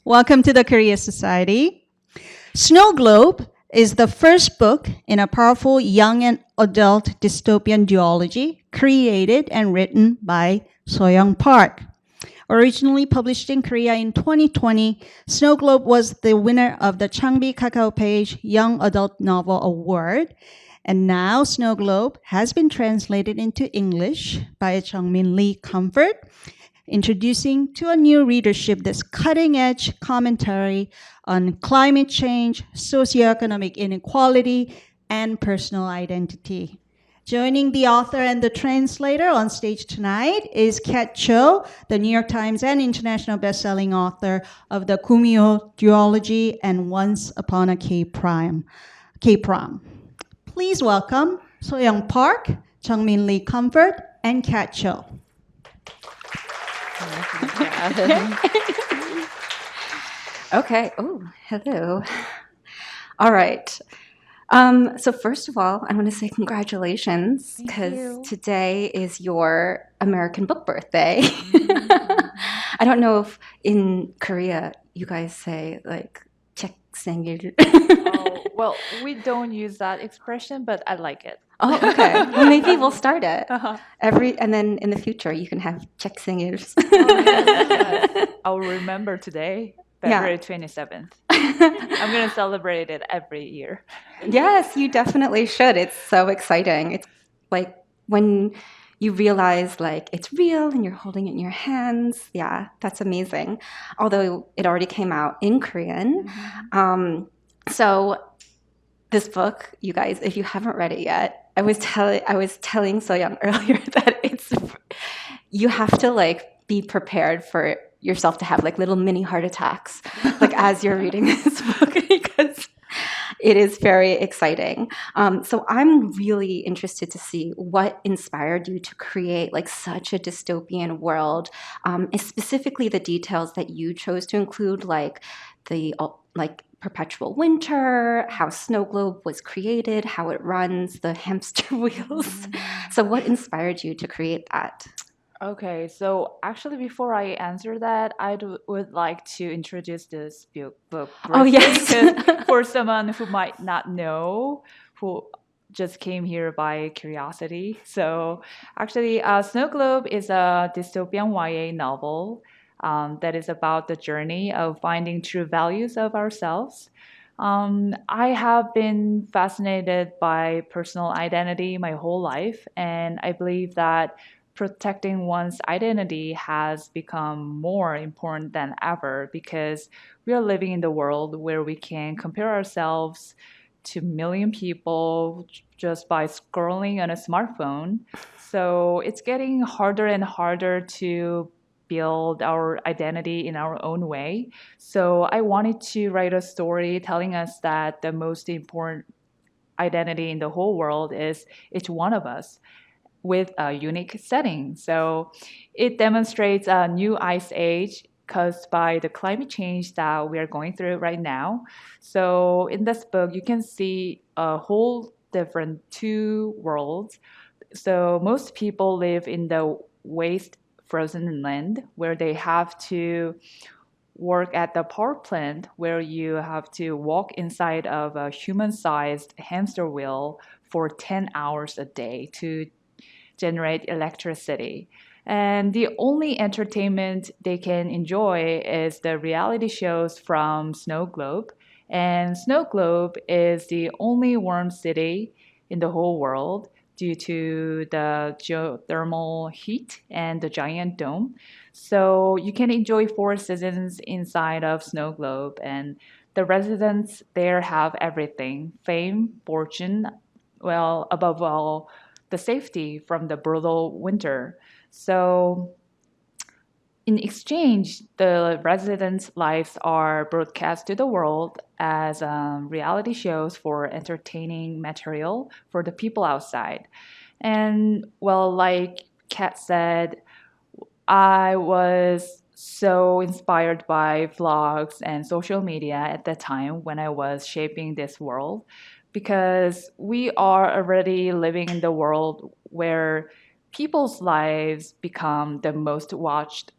Welcome to the Korea Society. Snowglobe is the first book in a powerful young and adult dystopian duology created and written by Soyoung Park. Originally published in Korea in 2020, Snowglobe was the winner of the Changbi Kakaopage Young Adult Novel Award. And now Snowglobe has been translated into English by Joungmin Lee Comfort, introducing to a new readership this cutting-edge commentary on climate change, socioeconomic inequality, and personal identity. Joining the author and the translator on stage tonight is Kat Cho, the New York Times and international best-selling author of the Kumio duology and Once Upon a K-Prom. Please welcome Soyoung Park, Joungmin Lee Comfort, and Kat Cho. Okay. Oh, hello. All right. So first of all, I want to say congratulations because today is your American book birthday. I don't know if in Korea you guys say like "책 생일." Oh, well, we don't use that expression, but I like it. Oh, okay. Well, maybe we'll start it Uh-huh. and then in the future you can have "책 생일." Yes. I'll remember today, Yeah. February 27th. I'm going to celebrate it every year. Yes, you definitely should. It's so exciting. It's like when you realize like it's real and you're holding it in your hands. Yeah, that's amazing. Although it already came out in Korean. So this book, you guys, if you haven't read it yet, I was telling Soyoung earlier that you have to like be prepared for yourself to have like little mini heart attacks like as you're reading this book because it is very exciting. So I'm really interested to see what inspired you to create like such a dystopian world, and specifically the details that you chose to include, like the perpetual winter, how Snowglobe was created, how it runs, the hamster wheels. So what inspired you to create that? Okay, so actually, before I answer that, would like to introduce this book Oh, briefly, yes. 'cause for someone who might not know, who just came here by curiosity. So actually, Snowglobe is a dystopian YA novel that is about the journey of finding true values of ourselves. I have been fascinated by personal identity my whole life, and I believe that protecting one's identity has become more important than ever because we are living in the world where we can compare ourselves to million people just by scrolling on a smartphone. So it's getting harder and harder to build our identity in our own way. So I wanted to write a story telling us that the most important identity in the whole world is each one of us with a unique setting. So it demonstrates a new ice age caused by the climate change that we are going through right now. So in this book, you can see a whole different two worlds. So most people live in the waste frozen land where they have to work at the power plant where you have to walk inside of a human-sized hamster wheel for 10 hours a day to generate electricity. And the only entertainment they can enjoy is the reality shows from Snowglobe. And Snowglobe is the only warm city in the whole world due to the geothermal heat and the giant dome. So you can enjoy 4 seasons inside of Snowglobe, and the residents there have everything: fame, fortune, well, above all, the safety from the brutal winter. So, in exchange, the residents' lives are broadcast to the world as reality shows for entertaining material for the people outside. And, well, like Kat said, I was so inspired by vlogs and social media at the time when I was shaping this world because we are already living in the world where people's lives become the most watched,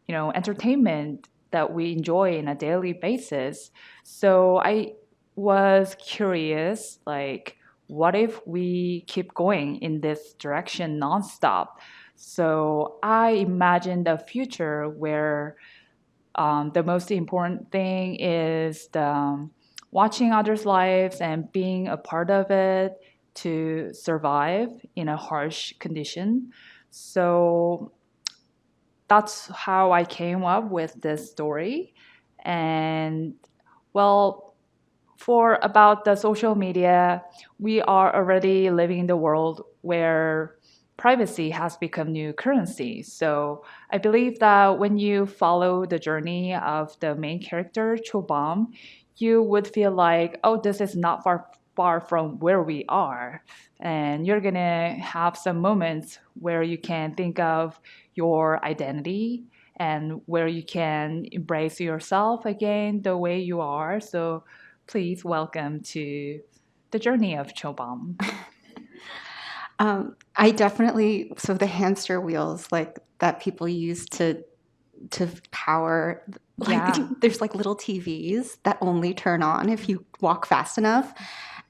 entertainment that we enjoy in a daily basis. So I was curious, like, what if we keep going in this direction nonstop? So I imagined a future where the most important thing is watching others' lives and being a part of it to survive in a harsh condition. So that's how I came up with this story. And well, for about the social media, we are already living in the world where privacy has become new currency. So I believe that when you follow the journey of the main character, Chobahm, you would feel like, oh, this is not far from where we are. And you're gonna have some moments where you can think of your identity and where you can embrace yourself again the way you are. So please welcome to the journey of Chobahm. I definitely, so the hamster wheels like that people use to power, like Yeah. there's like little TVs that only turn on if you walk fast enough.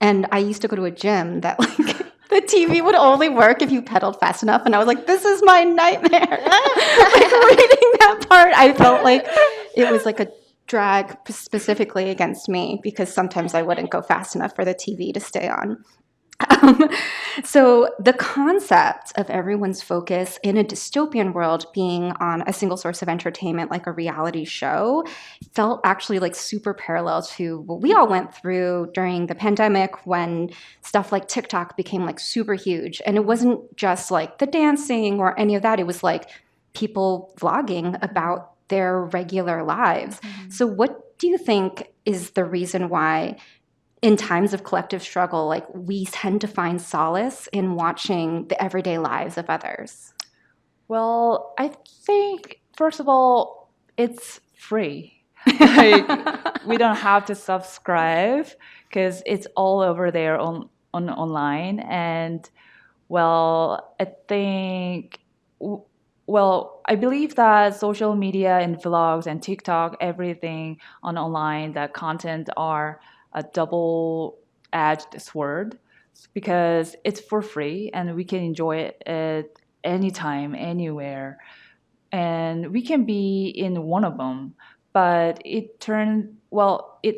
And I used to go to a gym that like the TV would only work if you pedaled fast enough. And I was like, this is my nightmare. Like reading that part, I felt like it was like a drag specifically against me because sometimes I wouldn't go fast enough for the TV to stay on. Um, so the concept of everyone's focus in a dystopian world being on a single source of entertainment like a reality show felt actually like super parallel to what we all went through during the pandemic when stuff like TikTok became like super huge. And it wasn't just like the dancing or any of that. It was like people vlogging about their regular lives. So what do you think is the reason why in times of collective struggle, like we tend to find solace in watching the everyday lives of others? Well, I think first of all, it's free. Like we don't have to subscribe because it's all over there on online. And well, I think well, I believe that social media and vlogs and TikTok, everything on online, that content are a double-edged sword because it's for free and we can enjoy it at any time, anywhere, and we can be in one of them. But it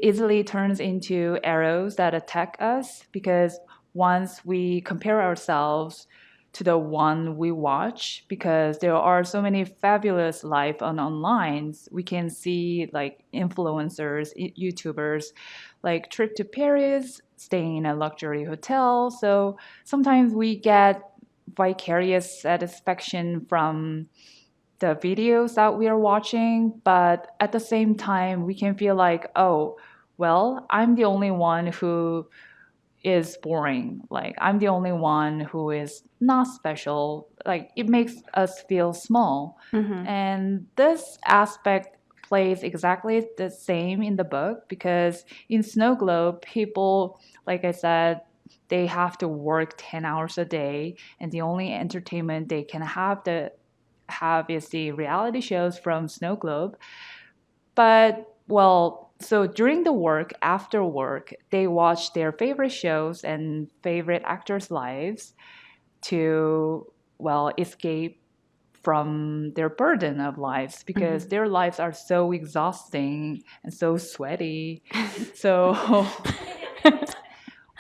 easily turns into arrows that attack us because once we compare ourselves to the one we watch, because there are so many fabulous life on online, we can see like influencers, YouTubers, like trip to Paris, staying in a luxury hotel. So sometimes we get vicarious satisfaction from the videos that we are watching, but at the same time, we can feel like, oh, well, I'm the only one who is boring. Like, I'm the only one who is not special. Like, it makes us feel small. Mm-hmm. And this aspect plays exactly the same in the book because in Snowglobe, people, like I said, they have to work 10 hours a day, and the only entertainment they can have is the reality shows from Snowglobe. But well, so during the work, after work, they watch their favorite shows and favorite actors' lives to well escape from their burden of lives because their lives are so exhausting and so sweaty. So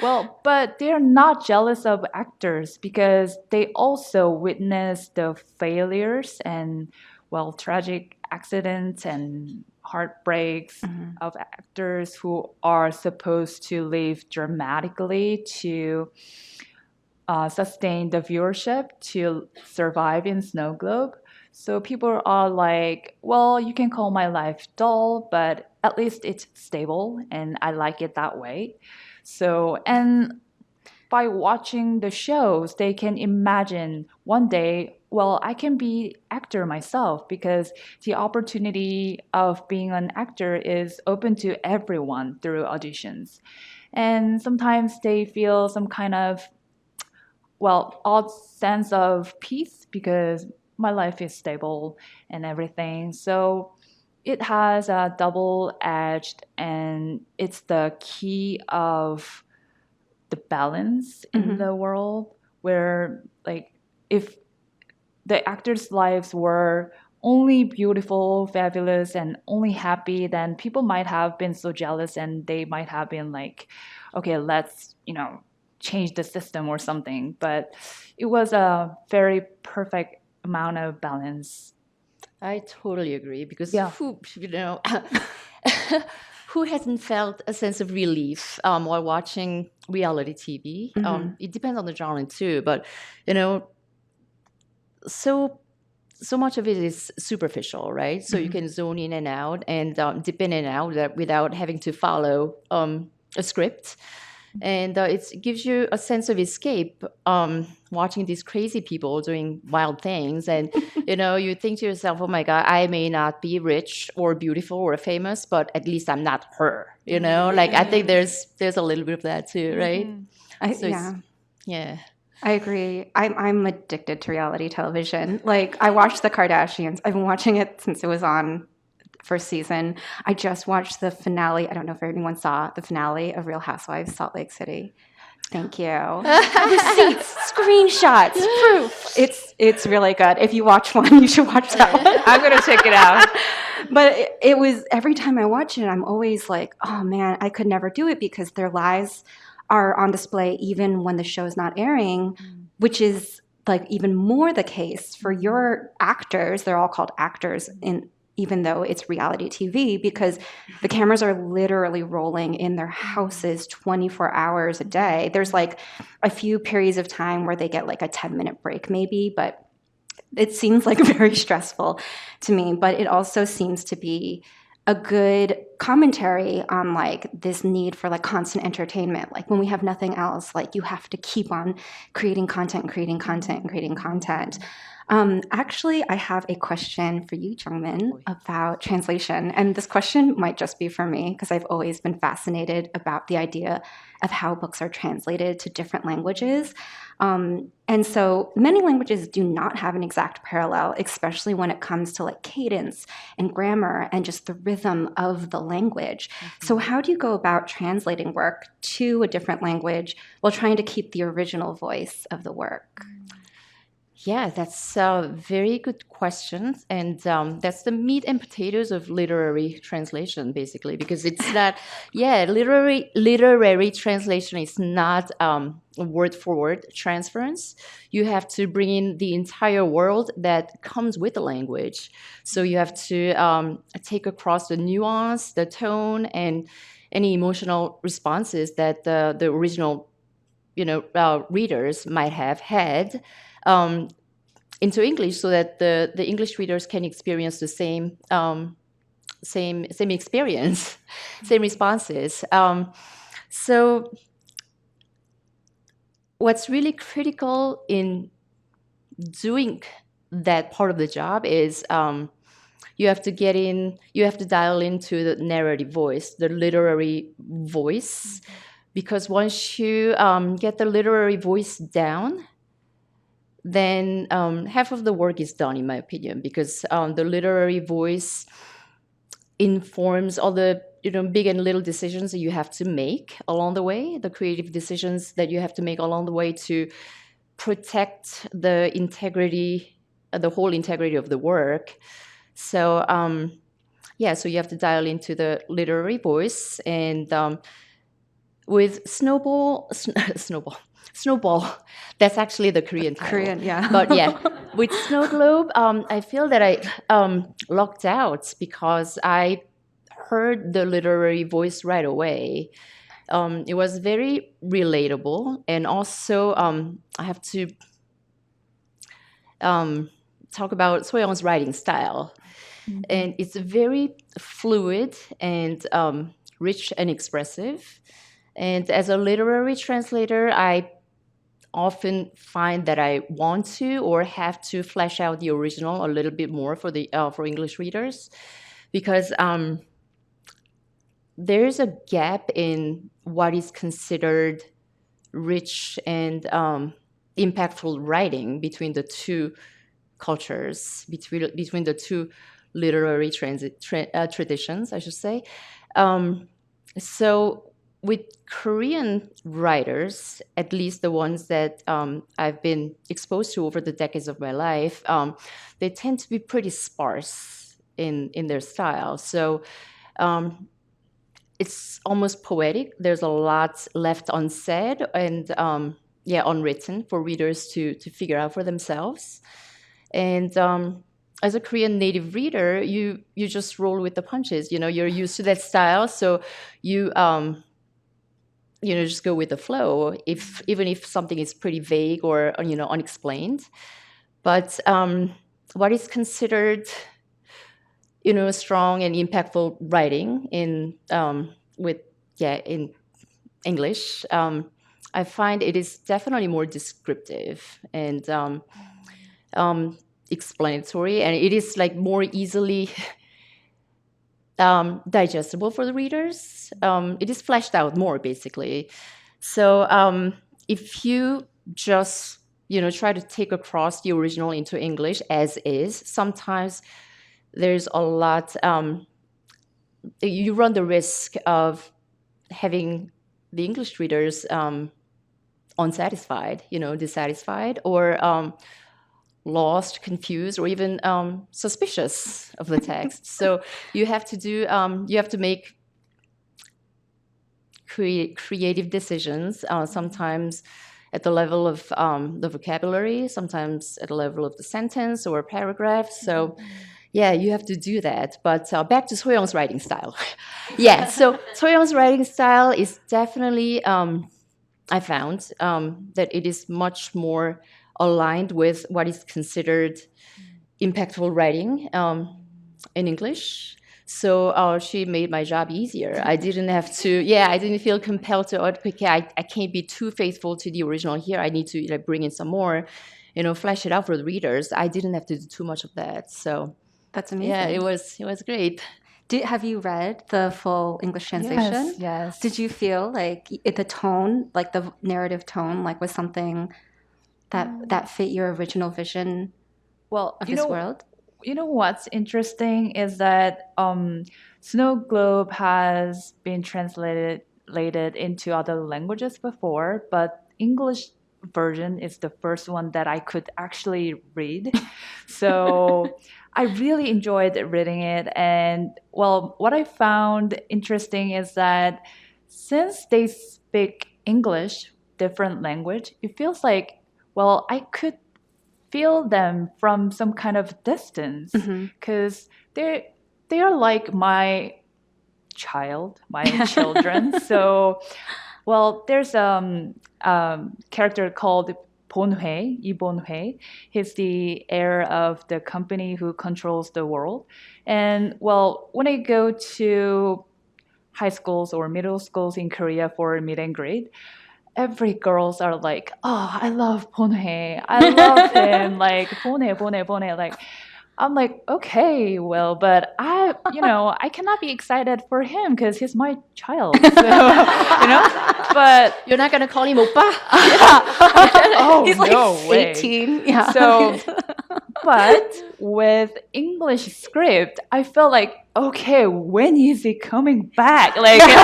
well, but they're not jealous of actors because they also witness the failures and, well, tragic accidents and heartbreaks of actors who are supposed to live dramatically to sustain the viewership to survive in Snowglobe. So people are like, well, you can call my life dull, but at least it's stable and I like it that way. So, and by watching the shows, they can imagine one day, well, I can be actor myself because the opportunity of being an actor is open to everyone through auditions. And sometimes they feel some kind of well, odd sense of peace because my life is stable and everything. So it has a double-edged, and it's the key of the balance in the world where, like, if the actors' lives were only beautiful, fabulous, and only happy, then people might have been so jealous and they might have been like, okay, let's, change the system or something. But it was a very perfect amount of balance. I totally agree because Yeah. who hasn't felt a sense of relief while watching reality TV? It depends on the genre too, but so much of it is superficial, right? So you can zone in and out and dip in and out without having to follow a script. And it gives you a sense of escape watching these crazy people doing wild things. And, you think to yourself, oh my God, I may not be rich or beautiful or famous, but at least I'm not her, Like, I think there's a little bit of that too, right? Yeah. I agree. I'm addicted to reality television. Like, I watch The Kardashians. I've been watching it since it was on first season. I just watched the finale. I don't know if anyone saw the finale of Real Housewives Salt Lake City. Thank you. Receipts, screenshots, proof. It's really good. If you watch one, you should watch that one. I'm going to check it out. But it was, every time I watch it, I'm always like, oh man, I could never do it because their lives are on display even when the show is not airing, which is like even more the case for your actors. They're all called actors even though it's reality TV, because the cameras are literally rolling in their houses 24 hours a day. There's like a few periods of time where they get like a 10-minute break maybe, but it seems like very stressful to me. But it also seems to be a good commentary on like this need for like constant entertainment. Like when we have nothing else, like you have to keep on creating content. Actually, I have a question for you, Joungmin, about translation. And this question might just be for me because I've always been fascinated about the idea of how books are translated to different languages. And so many languages do not have an exact parallel, especially when it comes to like cadence and grammar and just the rhythm of the language. So how do you go about translating work to a different language while trying to keep the original voice of the work? Yeah, that's a very good question. And that's the meat and potatoes of literary translation, basically, because it's not, literary translation is not word-for-word transference. You have to bring in the entire world that comes with the language. So you have to take across the nuance, the tone, and any emotional responses that the original readers might have had into English, so that the English readers can experience the same experience, same responses. So what's really critical in doing that part of the job is you have to dial into the narrative voice, the literary voice, because once you get the literary voice down, then half of the work is done, in my opinion, because the literary voice informs all the big and little decisions that you have to make along the way, the creative decisions that you have to make along the way to protect the integrity, the whole integrity of the work. So so you have to dial into the literary voice. And with Snowball, that's actually the Korean title. Korean, yeah. But yeah, with Snowglobe, I feel that I lucked out because I heard the literary voice right away. It was very relatable, and also I have to talk about Soyoung's writing style. And it's very fluid and rich and expressive. And as a literary translator, I often find that I want to or have to flesh out the original a little bit more for English readers, because there's a gap in what is considered rich and impactful writing between the two cultures, between the two literary traditions, I should say. So with Korean writers, at least the ones that I've been exposed to over the decades of my life, they tend to be pretty sparse in their style. So it's almost poetic. There's a lot left unsaid and unwritten for readers to figure out for themselves. And as a Korean native reader, you just roll with the punches. You know, you're used to that style, so you just go with the flow. Even if something is pretty vague or unexplained, but what is considered strong and impactful writing in English, I find it is definitely more descriptive and explanatory, and it is like more easily digestible for the readers. It is fleshed out more, basically. So if you just try to take across the original into English as is, sometimes there's a lot. You run the risk of having the English readers unsatisfied, dissatisfied, or lost, confused, or even suspicious of the text. So you have to make creative decisions, sometimes at the level of the vocabulary, sometimes at the level of the sentence or paragraph. So yeah, you have to do that. But back to Soyoung's writing style. Yeah, so Soyoung's writing style is definitely, I found that it is much more aligned with what is considered impactful writing in English. So she made my job easier. I didn't have to, I didn't feel compelled to, okay, I can't be too faithful to the original here. I need to bring in some more, flesh it out for the readers. I didn't have to do too much of that. So That's amazing. yeah, it was great. Have you read the full English translation? Yes. Did you feel like the tone, like the narrative tone, like was something that fit your original vision Well, of this world? You know what's interesting is that Snowglobe has been translated into other languages before, but English version is the first one that I could actually read. So I really enjoyed reading it. And well, what I found interesting is that since they speak English, different language, it feels like, well, I could feel them from some kind of distance because they are like my children. So, well, there's character called Lee Bonhue. He's the heir of the company who controls the world. And well, when I go to high schools or middle schools in Korea for meet and greet, every girls are like, oh, I love Bonhue. I love him. Like, Bonhue. Like, I'm like, okay, well, but I cannot be excited for him because he's my child. So, but You're not gonna call him oppa? oh, He's like no way. 18. Yeah. So, but with English script, I felt like, okay, when is he coming back? Like, really,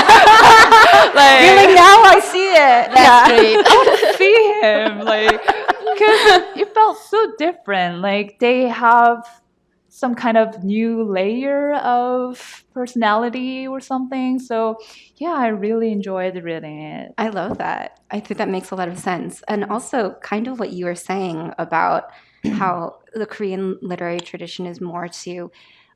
now I see it. That's great. I want to see him, like, because it felt so different. Like they have some kind of new layer of personality or something. So yeah, I really enjoyed reading it. I love that. I think that makes a lot of sense. And also kind of what you were saying about how the Korean literary tradition is more to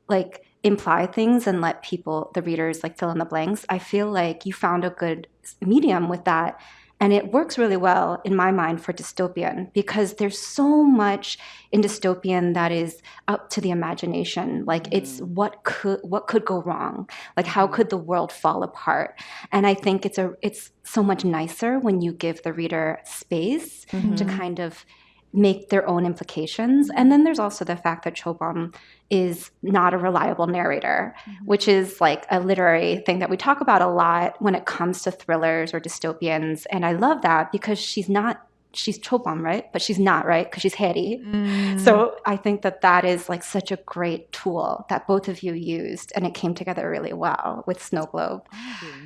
like imply things and let the readers like fill in the blanks. I feel like you found a good medium with that. And it works really well in my mind for dystopian because there's so much in dystopian that is up to the imagination. Like it's what could go wrong? Like how could the world fall apart? And I think it's so much nicer when you give the reader space to kind of make their own implications. And then there's also the fact that Chobahm is not a reliable narrator, which is like a literary thing that we talk about a lot when it comes to thrillers or dystopians. And I love that because she's not she's Chobahm, right? But she's not, right? Because she's Haeri. So I think that is like such a great tool that both of you used, and it came together really well with Snowglobe.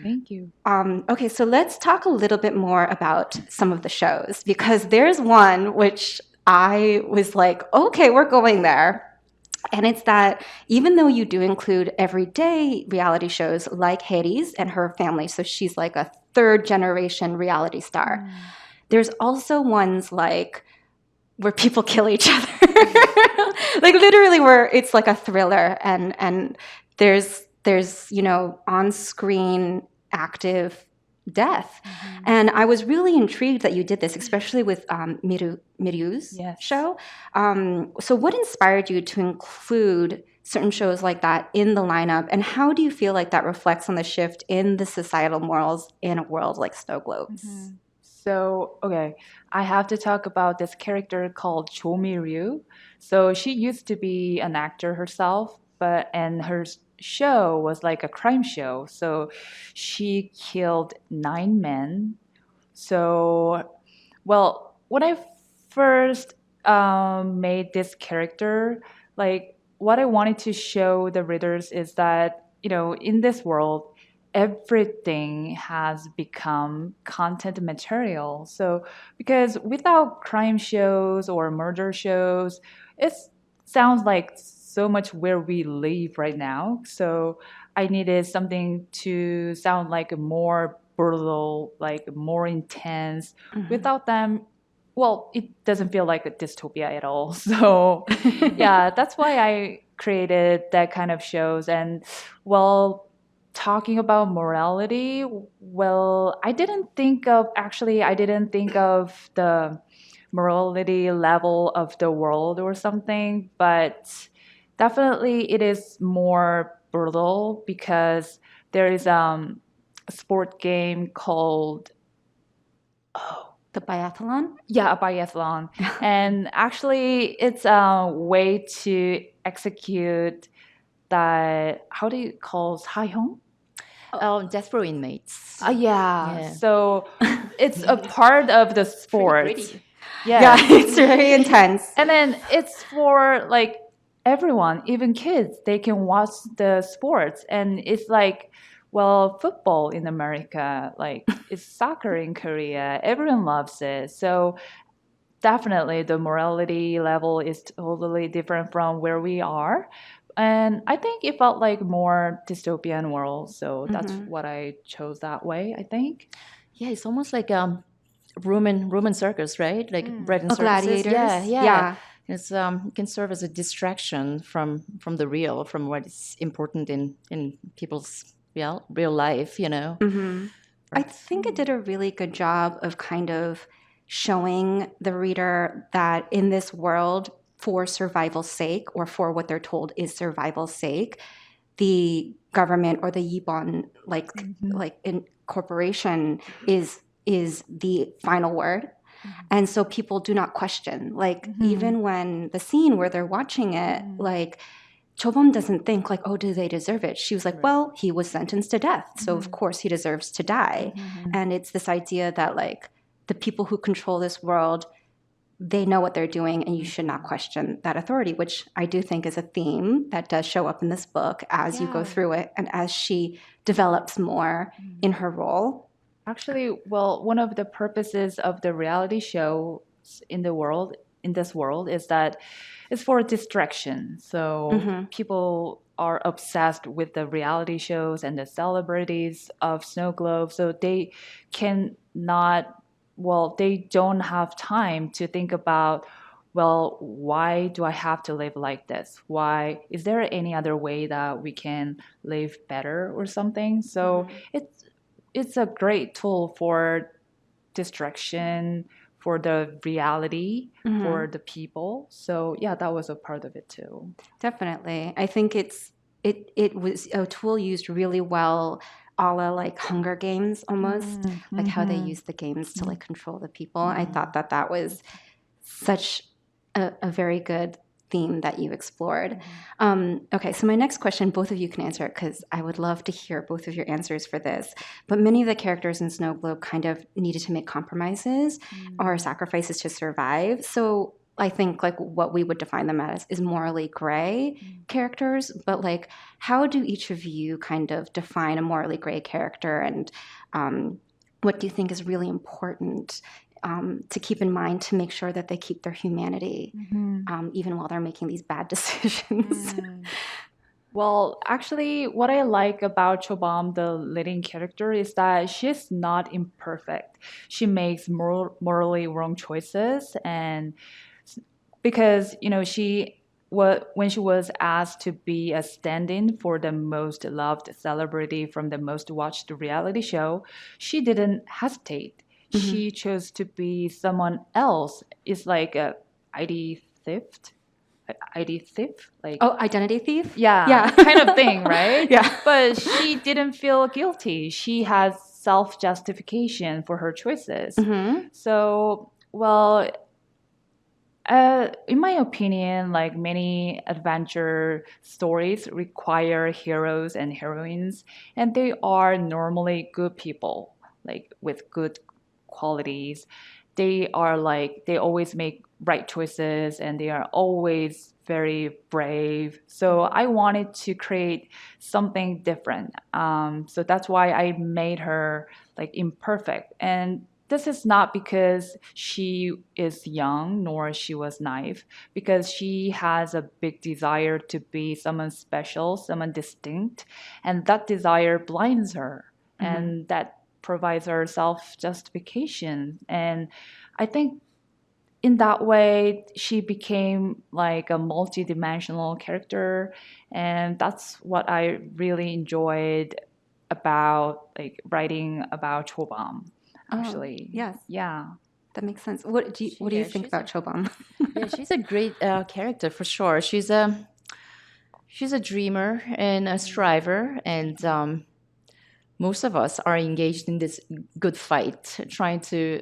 Thank you. Okay, so let's talk a little bit more about some of the shows, because there's one which I was like, okay, we're going there. And it's that even though you do include everyday reality shows like Haeri's and her family, so she's like a third generation reality star, there's also ones like where people kill each other. Like literally where it's like a thriller, and there's on screen active death. And I was really intrigued that you did this, especially with Miryu's Yes. show. So what inspired you to include certain shows like that in the lineup, and how do you feel like that reflects on the shift in the societal morals in a world like Snowglobe's? So, okay, I have to talk about this character called Joungmin. So she used to be an actor herself, and her show was like a crime show. So she killed 9 men. So, well, when I first made this character, like what I wanted to show the readers is that, in this world, everything has become content material. So, because without crime shows or murder shows, it sounds like so much where we live right now. So, I needed something to sound like more brutal, like more intense. Without them, well, it doesn't feel like a dystopia at all. So, yeah, that's why I created that kind of shows. And, well, talking about morality, well, I didn't think of the morality level of the world or something, but definitely it is more brutal because there is a sport game called The biathlon? a biathlon. And actually it's a way to execute that, how do you call 사형? Death row inmates. Yeah. So it's a part of the sport. Pretty. Yeah, it's very intense. And then it's for like everyone, even kids. They can watch the sports, and it's like, well, football in America, like it's soccer in Korea. Everyone loves it. So definitely the morality level is totally different from where we are. And I think it felt like more dystopian world. So that's what I chose that way, I think. Yeah, it's almost like Roman circus, right? Like bread and Oh, circuses. gladiators? Yeah. Yeah. It's it can serve as a distraction from the real, from what is important in people's real life. I think it did a really good job of kind of showing the reader that in this world, for survival's sake, or for what they're told is survival's sake, the government or the Yibon like in corporation is the final word. And so people do not question. Like even when the scene where they're watching it, like Chobahm doesn't think like, oh, do they deserve it? She was like, well, he was sentenced to death, so of course he deserves to die. And it's this idea that like the people who control this world, they know what they're doing, and you should not question that authority, which I do think is a theme that does show up in this book as you go through it and as she develops more in her role. Actually, well, one of the purposes of the reality shows in this world is that it's for distraction. So people are obsessed with the reality shows and the celebrities of Snowglobe, so they don't have time to think about, well, why do I have to live like this? Why is there any other way that we can live better or something? So it's a great tool for distraction, for the reality, for the people. So yeah, that was a part of it too. Definitely. I think it was a tool used really well, a la like Hunger Games almost, like how they use the games to like control the people. I thought that was such a very good theme that you explored. Okay, so my next question, both of you can answer it because I would love to hear both of your answers for this. But many of the characters in Snow Globe kind of needed to make compromises or sacrifices to survive. So I think like what we would define them as is morally gray characters. But like, how do each of you kind of define a morally gray character, and what do you think is really important to keep in mind to make sure that they keep their humanity, even while they're making these bad decisions? Well, actually, what I like about Chobahm, the leading character, is that she's not imperfect. She makes morally wrong choices, and because when she was asked to be a stand-in for the most loved celebrity from the most watched reality show, she didn't hesitate. She chose to be someone else. It's like a ID theft. ID thief, like Oh, identity thief? yeah, kind of thing, right? Yeah. But she didn't feel guilty. She has self-justification for her choices. So, well, in my opinion, like many adventure stories require heroes and heroines, and they are normally good people, like with good qualities. They always make right choices, and they are always very brave. So I wanted to create something different. So that's why I made her like imperfect. And this is not because she is young nor she was naive, because she has a big desire to be someone special, someone distinct, and that desire blinds her, and that provides her self-justification. And I think in that way, she became like a multi-dimensional character, and that's what I really enjoyed about like writing about Chobahm. Actually, yes. yeah. That makes sense. What do you think about Chobahm? Yeah, she's a great character for sure. She's a dreamer and a striver, and most of us are engaged in this good fight, trying to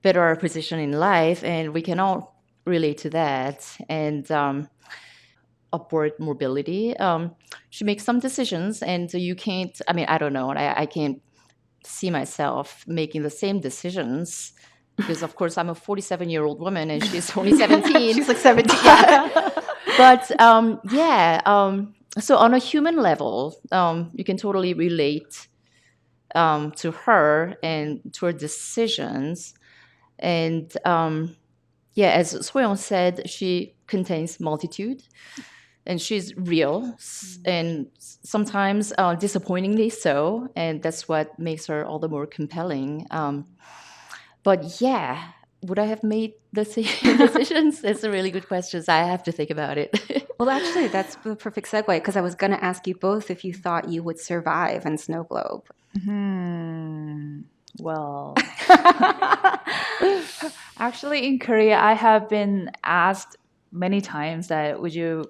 better our position in life, and we can all relate to that. And upward mobility. She makes some decisions, and you can't. I mean, I don't know. I can't see myself making the same decisions because, of course, I'm a 47-year-old woman, and she's only 17. She's like 17. Yeah. But so on a human level, you can totally relate to her and to her decisions. And as Soyoung said, she contains multitude, and she's real, and sometimes disappointingly so, and that's what makes her all the more compelling. But yeah, would I have made the same decisions? That's a really good question. So I have to think about it. Well, actually, that's the perfect segue because I was going to ask you both if you thought you would survive in Snow Globe. Well, actually, in Korea, I have been asked many times that would you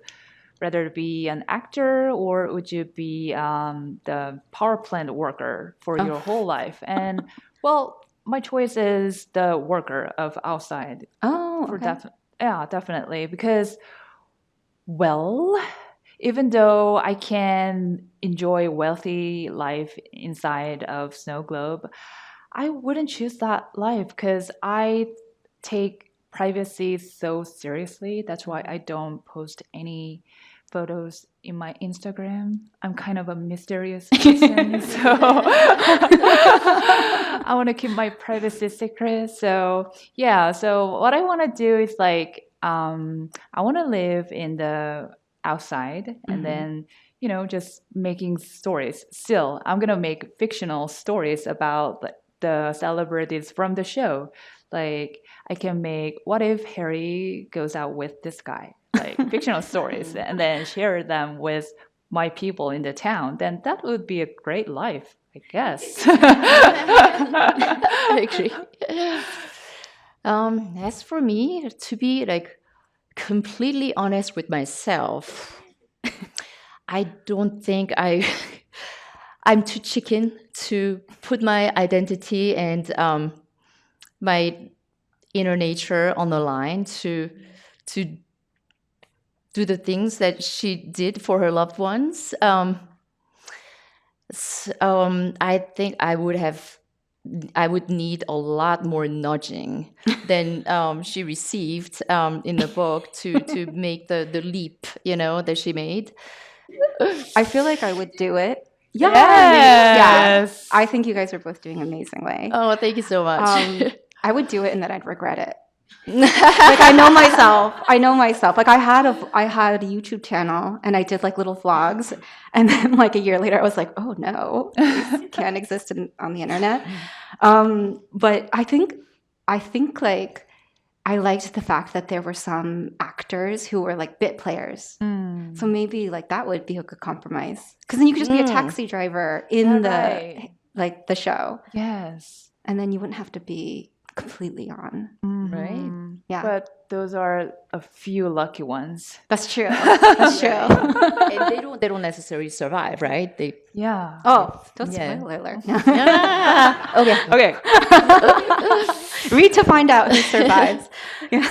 rather be an actor or would you be the power plant worker for your whole life? And well, my choice is the worker of outside. Oh, For okay. definitely, because well, even though I can enjoy wealthy life inside of Snow Globe, I wouldn't choose that life because I take privacy so seriously. That's why I don't post any photos in my Instagram. I'm kind of a mysterious person, so I want to keep my privacy secret. So yeah, so what I want to do is like I want to live in the outside and then just making stories. Still, I'm gonna make fictional stories about the celebrities from the show. Like I can make what if Haeri goes out with this guy? Like fictional stories and then share them with my people in the town. Then that would be a great life, I guess. I agree. As for me, to be like completely honest with myself, I don't think I'm too chicken to put my identity and my inner nature on the line to do the things that she did for her loved ones. I think I would need a lot more nudging than she received in the book to make the leap, that she made. I feel like I would do it. Yeah, Yes. I think you guys are both doing amazingly. Oh, thank you so much. I would do it and then I'd regret it. Like I know myself. Like I had a YouTube channel and I did like little vlogs, and then like a year later I was like, oh no, these can't exist on the internet. But I think like I liked the fact that there were some actors who were like bit players. So maybe like that would be a good compromise, because then you could just be a taxi driver in like the show, Yes. and then you wouldn't have to be completely on. Right? Yeah. But those are a few lucky ones. That's true. That's true. And they don't necessarily survive, right? They Yeah. Oh, don't Yeah. spoiler alert. Okay. Okay. Read to find out who survives. Yeah.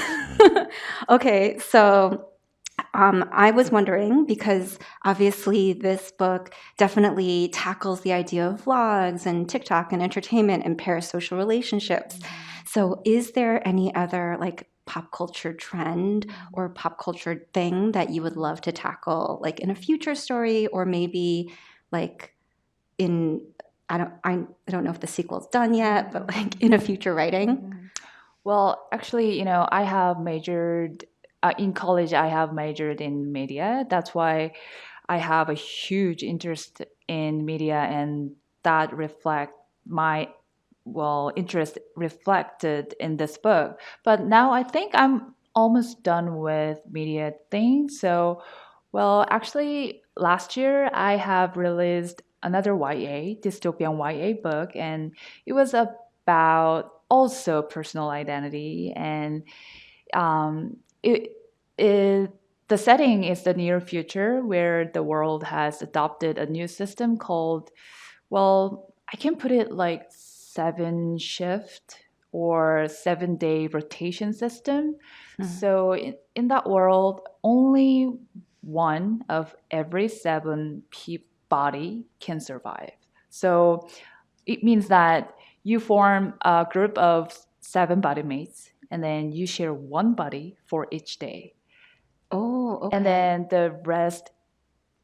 Okay, so I was wondering, because obviously this book definitely tackles the idea of vlogs and TikTok and entertainment and parasocial relationships. So is there any other like pop culture trend or pop culture thing that you would love to tackle, like in a future story, or maybe like in I don't know if the sequel's done yet, but like in a future writing? Well, actually, I have majored in college. I have majored in media. That's why I have a huge interest in media, and that reflect my interest reflected in this book. But now I think I'm almost done with media things. So, actually, last year I have released another YA, dystopian YA book, and it was about also personal identity, and it the setting is the near future where the world has adopted a new system called, I can put it like 7 shift or 7-day rotation system. So in that world, only one of every 7 body can survive. So it means that you form a group of 7 body mates, and then you share one body for each day. Oh, okay. And then the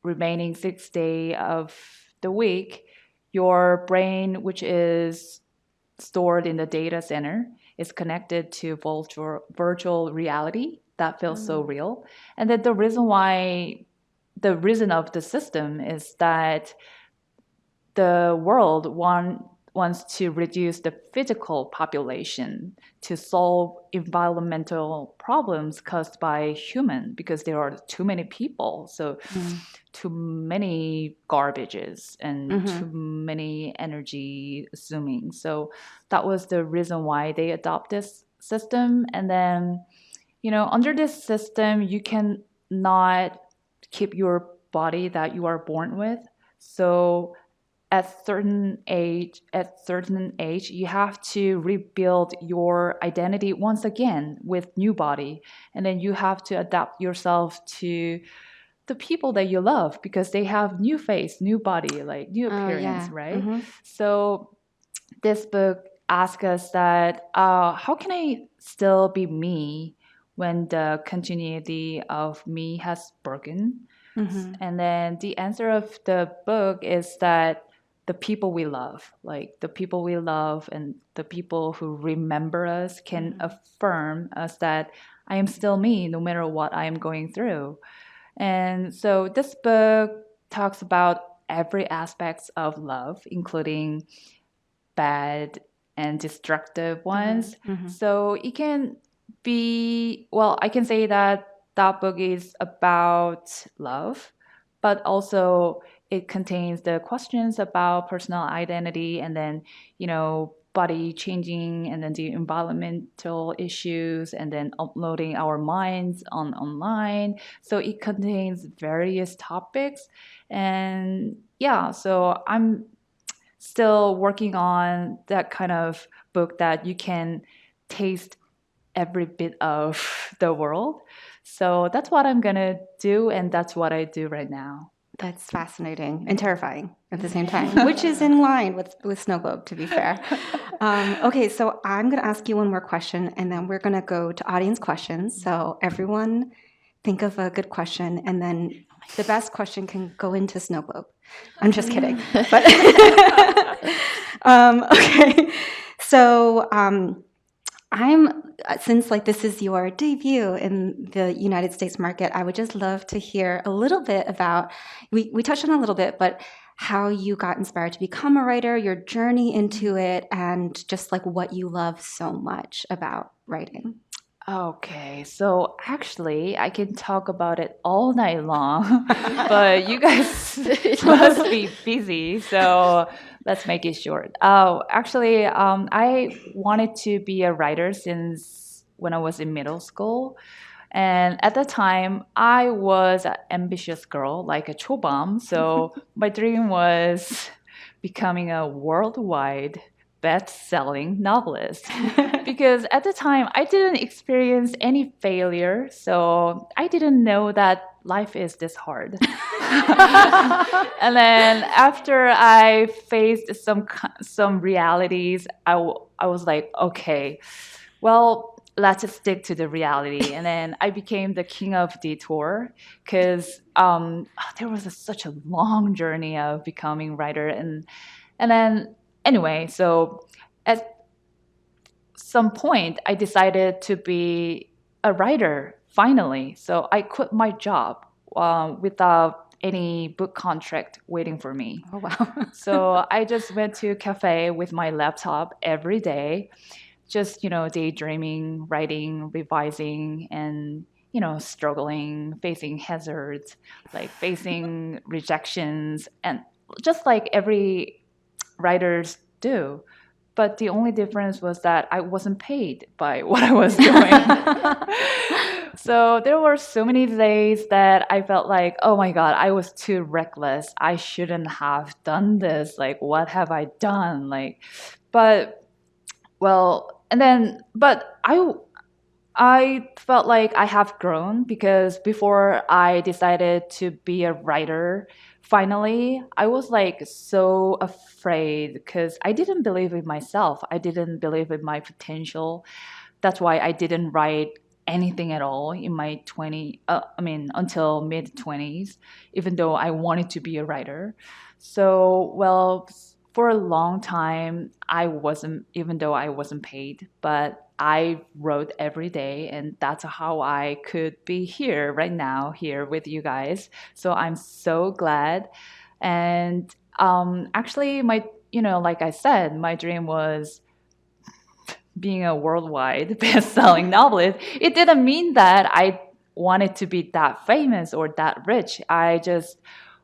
remaining 6 days of the week, your brain, which is stored in the data center, is connected to virtual reality that feels so real. And then the reason of the system is that the world wants to reduce the physical population to solve environmental problems caused by human, because there are too many people, so too many garbages and too many energy consuming. So that was the reason why they adopt this system. And then under this system you can not keep your body that you are born with. So at certain age, you have to rebuild your identity once again with new body, and then you have to adapt yourself to the people that you love, because they have new face, new body, like new appearance, right? So this book asks us that how can I still be me when the continuity of me has broken? And then the answer of the book is that the people we love, and the people who remember us, can affirm us that I am still me no matter what I am going through. And so this book talks about every aspect of love, including bad and destructive ones. So it can be, I can say that book is about love, but also it contains the questions about personal identity, and then, body changing, and then the environmental issues, and then uploading our minds online. So it contains various topics. And yeah, so I'm still working on that kind of book that you can taste every bit of the world. So that's what I'm gonna do, and that's what I do right now. That's fascinating and terrifying at the same time, which is in line with Snowglobe, to be fair. Okay, so I'm going to ask you one more question, and then we're going to go to audience questions. So everyone think of a good question, and then the best question can go into Snowglobe. I'm just kidding. But okay, so since like this is your debut in the United States market, I would just love to hear a little bit about, we touched on a little bit, but how you got inspired to become a writer, your journey into it, and just like what you love so much about writing. Okay, so actually, I can talk about it all night long, but you guys must be busy, so let's make it short. Oh, actually, I wanted to be a writer since when I was in middle school. And at the time, I was an ambitious girl, like a Chobahm. So my dream was becoming a worldwide best-selling novelist. Because at the time, I didn't experience any failure, so I didn't know that life is this hard. And then after I faced some realities, I was like, okay, well, let's stick to the reality. And then I became the king of detour because there was such a long journey of becoming writer. And then anyway, so at some point, I decided to be a writer finally. So I quit my job without any book contract waiting for me. Oh, wow. So I just went to a cafe with my laptop every day, just, daydreaming, writing, revising, and, struggling, facing hazards, like facing rejections, and just like every writers do. But the only difference was that I wasn't paid by what I was doing. So there were so many days that I felt like, oh my God, I was too reckless. I shouldn't have done this. Like, what have I done? But I felt like I have grown because before I decided to be a writer, finally, I was like so afraid because I didn't believe in myself. I didn't believe in my potential. That's why I didn't write anything at all in my until mid 20s, even though I wanted to be a writer. So, for a long time, even though I wasn't paid, but I wrote every day, and that's how I could be here right now, here with you guys. So I'm so glad. And actually, like I said, my dream was being a worldwide best-selling novelist. It didn't mean that I wanted to be that famous or that rich. I just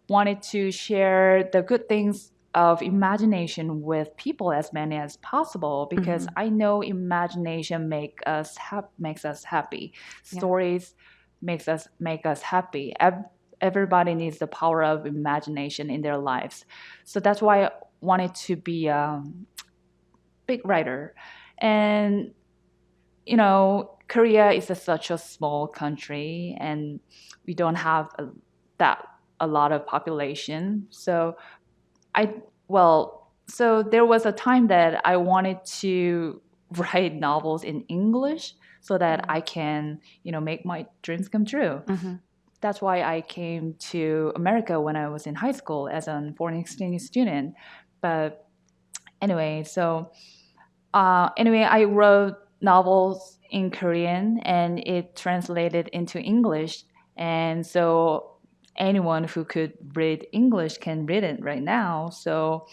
wanted to share the good things of imagination with people as many as possible because I know imagination makes us happy. Yeah. Stories make us happy. Everybody needs the power of imagination in their lives. So that's why I wanted to be a big writer. And Korea is such a small country, and we don't have a lot of population. So there was a time that I wanted to write novels in English so that I can, make my dreams come true. Mm-hmm. That's why I came to America when I was in high school as a foreign exchange student. But anyway, I wrote novels in Korean and it translated into English. And so anyone who could read English can read it right now. So,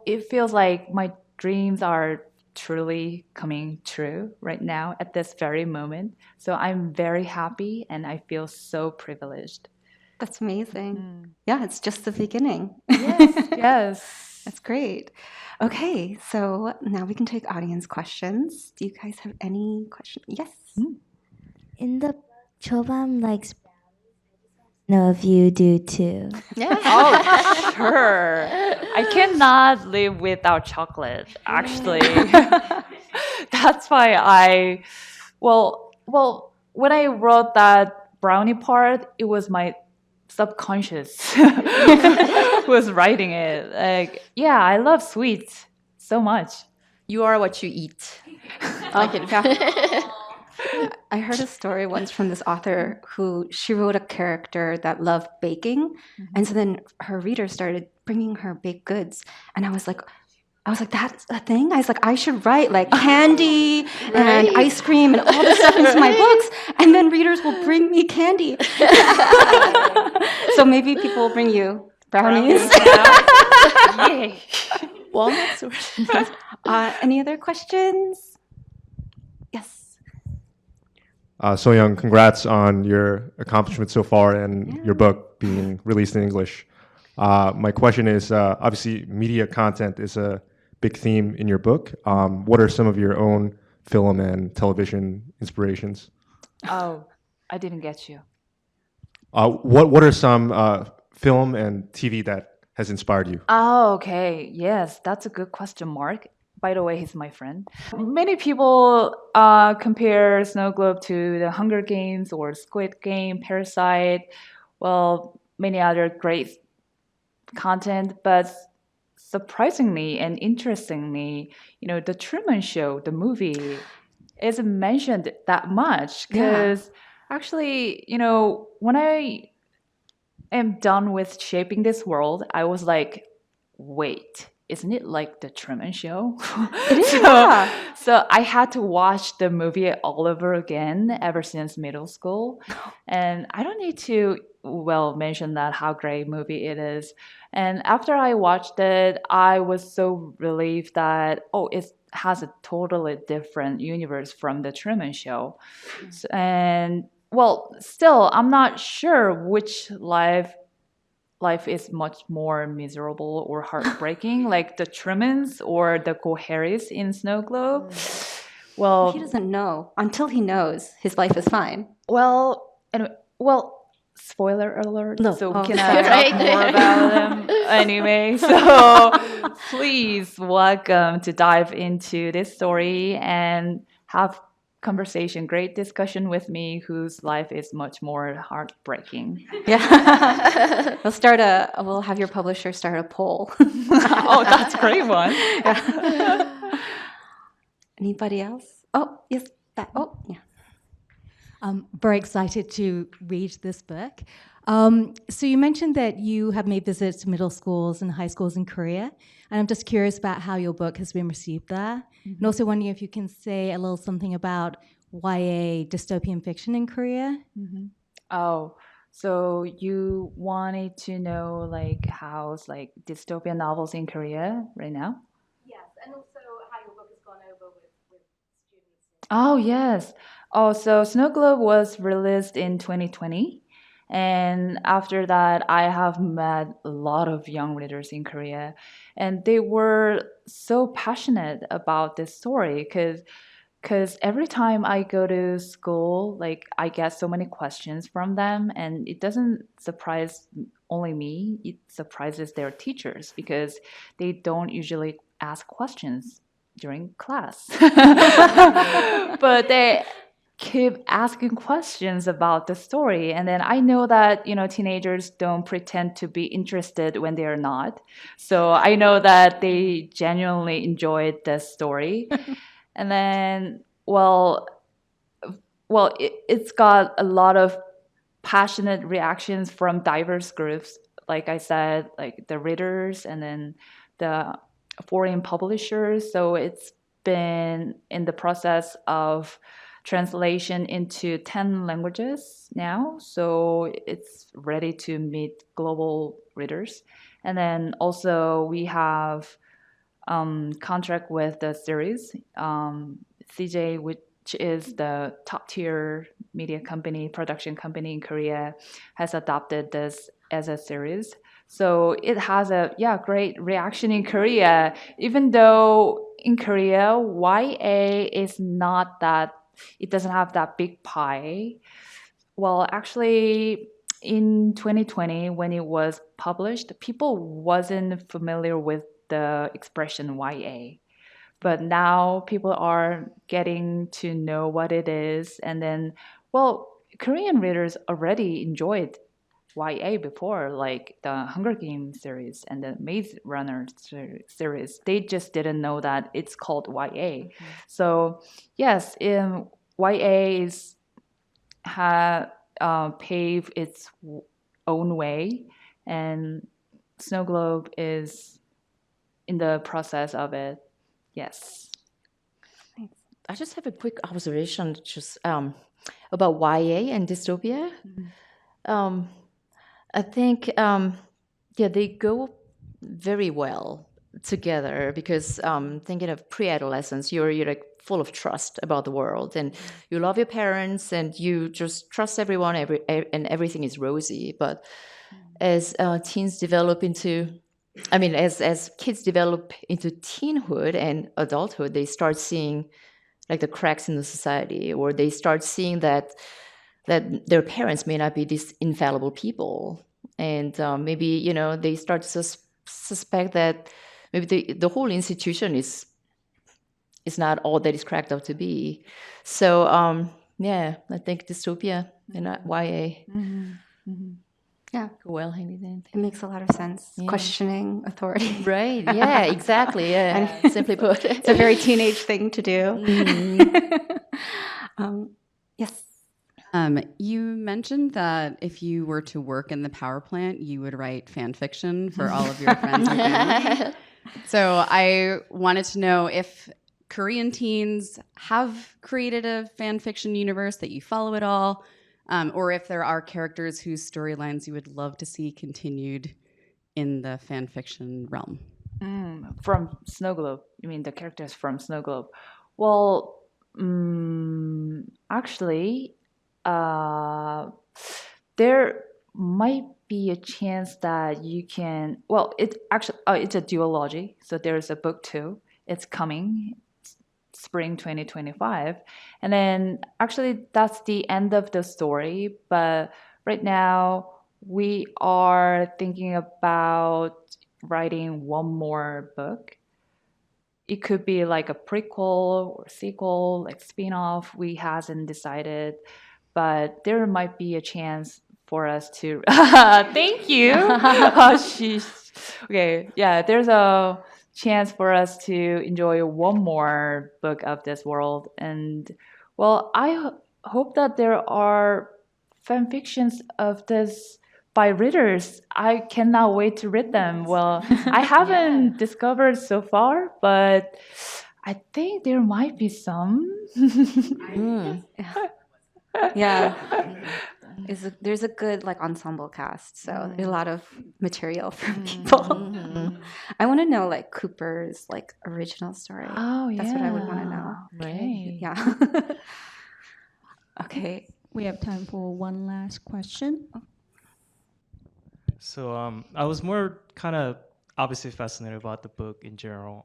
it feels like my dreams are truly coming true right now at this very moment. So I'm very happy and I feel so privileged. That's amazing. Yeah, it's just the beginning. Yes. That's great. Okay, so now we can take audience questions. Do you guys have any questions? Yes. In the Chobahm likes know if you do too. Yeah. Oh, sure. I cannot live without chocolate, actually. That's why when I wrote that brownie part, it was my subconscious was writing it. Like, yeah, I love sweets so much. You are what you eat. Oh, I heard a story once from this author who she wrote a character that loved baking, and so then her readers started bringing her baked goods, and I was like, that's a thing. I was like, I should write like candy and Right. ice cream and all this stuff into my books, and then readers will bring me candy. So maybe people will bring you brownies. Yay. Walnuts. Any other questions? Yes. Soyoung, congrats on your accomplishments so far and your book being released in English. My question is, obviously, media content is a big theme in your book. What are some of your own film and television inspirations? Oh, I didn't get you. What are some film and TV that has inspired you? Oh, okay. Yes, that's a good question, Mark. By the way, he's my friend. Many people compare Snowglobe to the Hunger Games or Squid Game, Parasite, well, many other great content, but surprisingly and interestingly, the Truman Show, the movie, isn't mentioned that much because actually, when I am done with shaping this world, I was like, wait, isn't it like the Truman Show? It is. So I had to watch the movie all over again ever since middle school. And I don't need to, mention that how great movie it is. And after I watched it, I was so relieved that, it has a totally different universe from the Truman Show. And still, I'm not sure which life is much more miserable or heartbreaking, like the Trumans or the Haeris in Snowglobe. Well, He doesn't know. Until he knows, his life is fine. Spoiler alert. No. So Oh, can sorry. I talk more about them anyway? So please welcome to dive into this story and have great discussion with me, whose life is much more heartbreaking. Yeah. We'll have your publisher start a poll. Oh, that's a great one. Anybody else? Oh, yes. Yeah. I'm very excited to read this book. So you mentioned that you have made visits to middle schools and high schools in Korea, and I'm just curious about how your book has been received there, and also wondering if you can say a little something about YA dystopian fiction in Korea. Oh, so you wanted to know like how's like dystopian novels in Korea right now? Yes, and also how your book has gone over with students. Oh, yes. Oh, so Snowglobe was released in 2020. And after that, I have met a lot of young readers in Korea. And they were so passionate about this story because every time I go to school, like I get so many questions from them, and it doesn't surprise only me, it surprises their teachers because they don't usually ask questions during class. But they keep asking questions about the story, and then I know that teenagers don't pretend to be interested when they are not, so I know that they genuinely enjoyed the story. And then it's got a lot of passionate reactions from diverse groups, like I said, like the readers and then the foreign publishers. So it's been in the process of translation into 10 languages now, so it's ready to meet global readers. And then also we have contract with the series. CJ, which is the top tier media company, production company in Korea, has adopted this as a series. So it has a great reaction in Korea, even though in Korea, YA is not that, it doesn't have that big pie. Well, actually, in 2020, when it was published, people wasn't familiar with the expression YA. But now people are getting to know what it is. And then Well, Korean readers already enjoyed YA before, like the Hunger Games series and the Maze Runner series. They just didn't know that it's called YA. So yes, YA is paved its own way, and Snow Globe is in the process of it. Yes. I just have a quick observation just about YA and dystopia. I think, yeah, they go very well together because thinking of pre-adolescence, you're like full of trust about the world, and you love your parents, and you just trust everyone, and everything is rosy. But as teens develop into, I mean, as kids develop into teenhood and adulthood, they start seeing like the cracks in the society, or they start seeing that their parents may not be these infallible people, and maybe they start to suspect that maybe the whole institution is not all that it's cracked up to be. So yeah, I think dystopia and not YA Yeah, go well hand in hand. it makes a lot of sense. Yeah. Questioning authority. Right? Yeah, exactly. Yeah, simply put, It's a very teenage thing to do. Yes. You mentioned that if you were to work in the power plant, you would write fan fiction for all of your friends and family. So I wanted to know if Korean teens have created a fan fiction universe that you follow at all, or if there are characters whose storylines you would love to see continued in the fan fiction realm. From Snow Globe. You mean the characters from Snow Globe? Well, actually, there might be a chance that you can. Well, it's a duology. So there's a book 2. It's coming spring 2025, and then actually that's the end of the story. But right now we are thinking about writing one more book. It could be like a prequel or sequel, like spin-off. We hasn't decided, but there might be a chance for us to. Thank you. Sheesh. Okay, yeah. There's a chance for us to enjoy one more book of this world, and well, I hope that there are fan fictions of this by readers. I cannot wait to read them. Well, I haven't discovered so far, but I think there might be some. Yeah. There's a good like ensemble cast, so there's a lot of material for people. I want to know like Cooper's like original story. Oh, That's what I would want to know. Right. Yeah. Okay. We have time for one last question. So I was more kind of obviously fascinated about the book in general.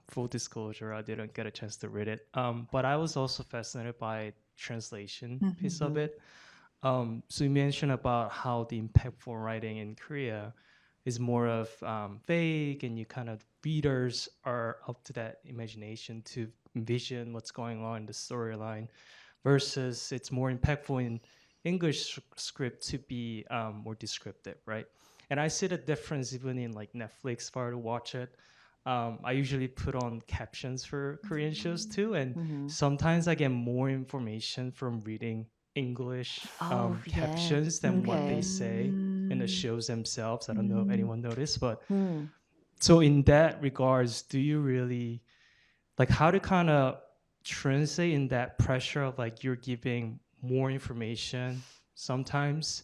Full disclosure, I didn't get a chance to read it, but I was also fascinated by translation piece of it. So you mentioned about how the impactful writing in Korea is more of vague, and you kind of readers are up to that imagination to envision what's going on in the storyline, versus it's more impactful in English script to be more descriptive, right? And I see the difference even in like Netflix. If I were to watch it, I usually put on captions for Korean shows too, and sometimes I get more information from reading English captions than what they say in the shows themselves. I don't know if anyone noticed, but so in that regards, do you really like how to kind of translate in that pressure of like you're giving more information sometimes,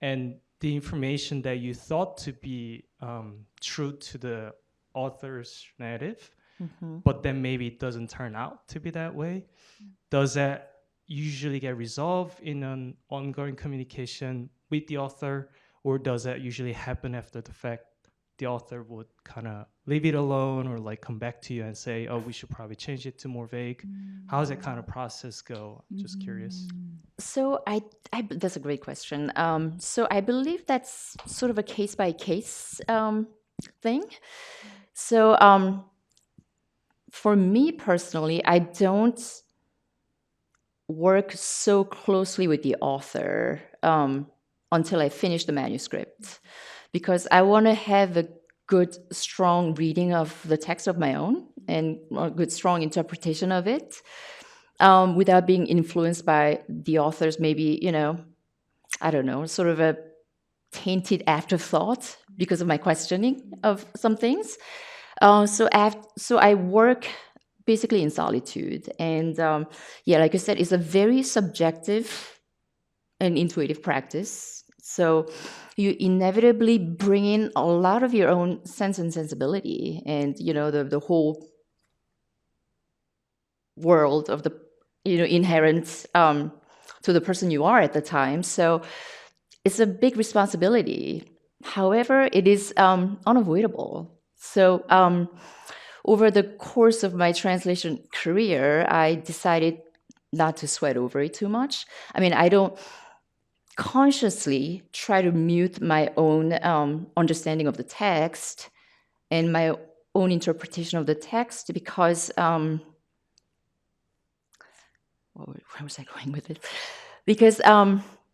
and the information that you thought to be true to the author's narrative, but then maybe it doesn't turn out to be that way? Does that usually get resolved in an ongoing communication with the author, or does that usually happen after the fact? The author would kind of leave it alone, or like come back to you and say, oh, we should probably change it to more vague. How does that kind of process go? I'm just curious. So I that's a great question. So I believe that's sort of a case by case thing. So for me personally, I don't work so closely with the author until I finish the manuscript, because I want to have a good, strong reading of the text of my own and a good, strong interpretation of it, without being influenced by the author's maybe, I don't know, sort of a tainted afterthought because of my questioning of some things. So I work basically in solitude. And like I said, it's a very subjective and intuitive practice. So you inevitably bring in a lot of your own sense and sensibility and, the whole world of the, inherent to the person you are at the time. So it's a big responsibility. However, it is unavoidable. So over the course of my translation career, I decided not to sweat over it too much. I mean, I don't consciously try to mute my own understanding of the text and my own interpretation of the text because, where was I going with it? Because,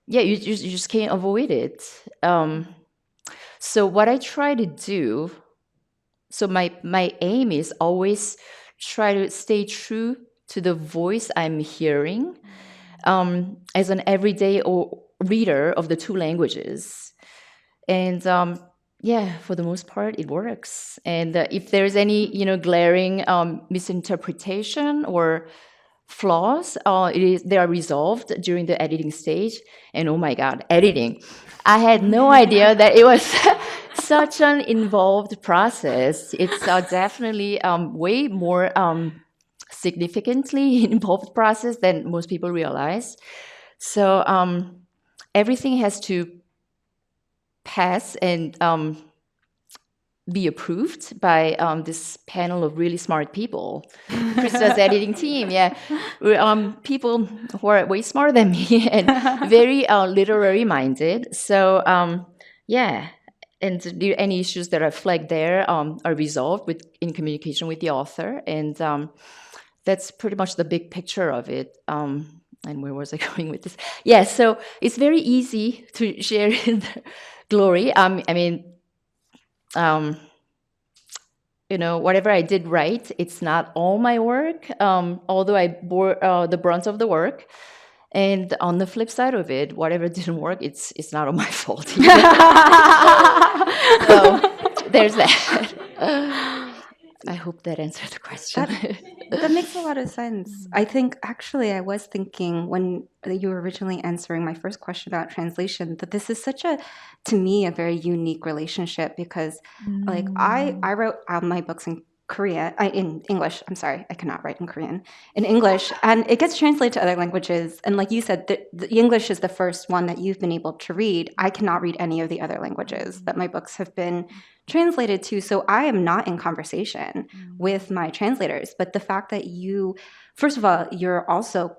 you just can't avoid it. So what I try to do, so my aim is always try to stay true to the voice I'm hearing as an everyday reader of the two languages. And for the most part, it works. And if there's any, glaring misinterpretation or flaws, they are resolved during the editing stage. And oh my God, editing. I had no idea that it was such an involved process. It's definitely way more significantly involved process than most people realize. So everything has to pass and be approved by this panel of really smart people. Krista's editing team, people who are way smarter than me and very literary minded. So and any issues that are flagged there are resolved in communication with the author, and that's pretty much the big picture of it. And where was I going with this? Yeah, so it's very easy to share in the glory. Whatever I did right, it's not all my work, although I bore the brunt of the work. And on the flip side of it, whatever didn't work, it's not all my fault. So there's that. I hope that answered the question. That makes a lot of sense. I think actually I was thinking when you were originally answering my first question about translation that this is to me, a very unique relationship because like I wrote my books in in English. I'm sorry, I cannot write in Korean. In English, and it gets translated to other languages. And like you said, the English is the first one that you've been able to read. I cannot read any of the other languages that my books have been translated to. So I am not in conversation with my translators. But the fact that first of all, you're also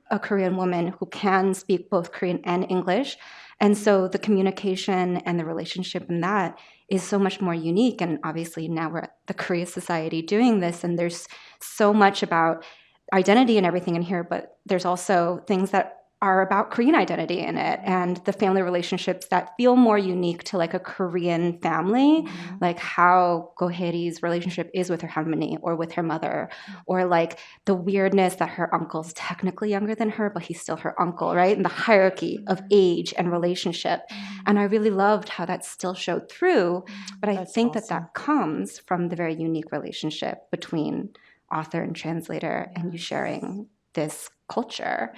a Korean woman who can speak both Korean and English. And so the communication and the relationship in that is so much more unique. And obviously now we're at the Korea Society doing this, and there's so much about identity and everything in here, but there's also things that are about Korean identity in it and the family relationships that feel more unique to like a Korean family, like how Haeri's relationship is with her harmony or with her mother, or like the weirdness that her uncle's technically younger than her, but he's still her uncle, right? And the hierarchy of age and relationship. And I really loved how that still showed through, but I think awesome. that comes from the very unique relationship between author and translator and you sharing this culture.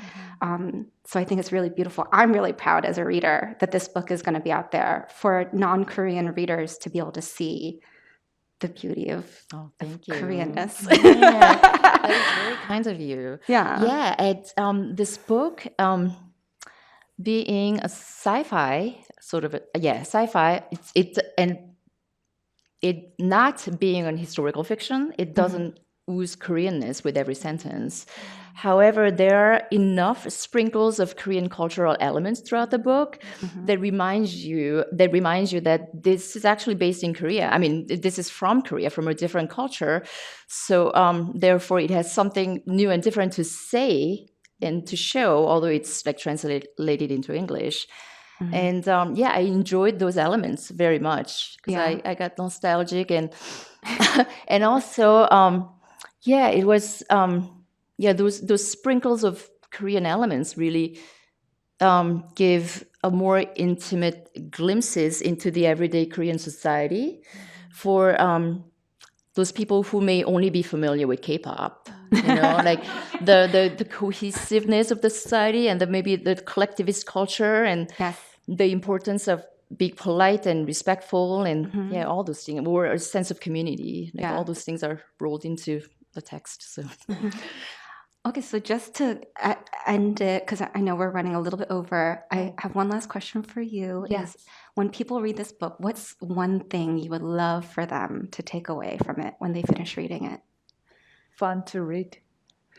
So I think it's really beautiful. I'm really proud as a reader that this book is going to be out there for non-Korean readers to be able to see the beauty of Koreanness. That is very kind of you. Yeah. This book, being a sci-fi, sci-fi, it not being an historical fiction, it doesn't ooze Koreanness with every sentence. However, there are enough sprinkles of Korean cultural elements throughout the book that reminds you that this is actually based in Korea. I mean, this is from Korea, from a different culture. So therefore, it has something new and different to say and to show, although it's like translated into English. And I enjoyed those elements very much because I got nostalgic and and also it was those sprinkles of Korean elements really give a more intimate glimpses into the everyday Korean society for those people who may only be familiar with K-pop. Like the cohesiveness of the society and maybe the collectivist culture and the importance of being polite and respectful and all those things, or a sense of community. Like all those things are rolled into the text. So. Okay, so just to end it, because I know we're running a little bit over, I have one last question for you. Yes. Is when people read this book, what's one thing you would love for them to take away from it when they finish reading it? Fun to read.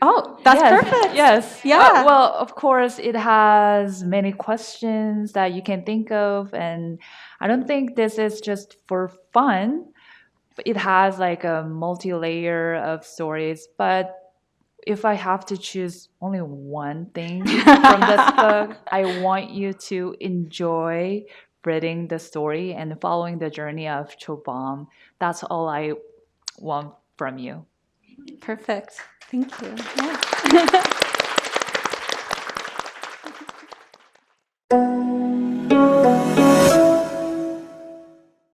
Oh, that's perfect. Yes. Yeah. Well, of course, it has many questions that you can think of. And I don't think this is just for fun. But it has like a multi-layer of stories. But if I have to choose only one thing from this book, I want you to enjoy reading the story and following the journey of Chobahm. That's all I want from you. Perfect. Thank you. Yeah.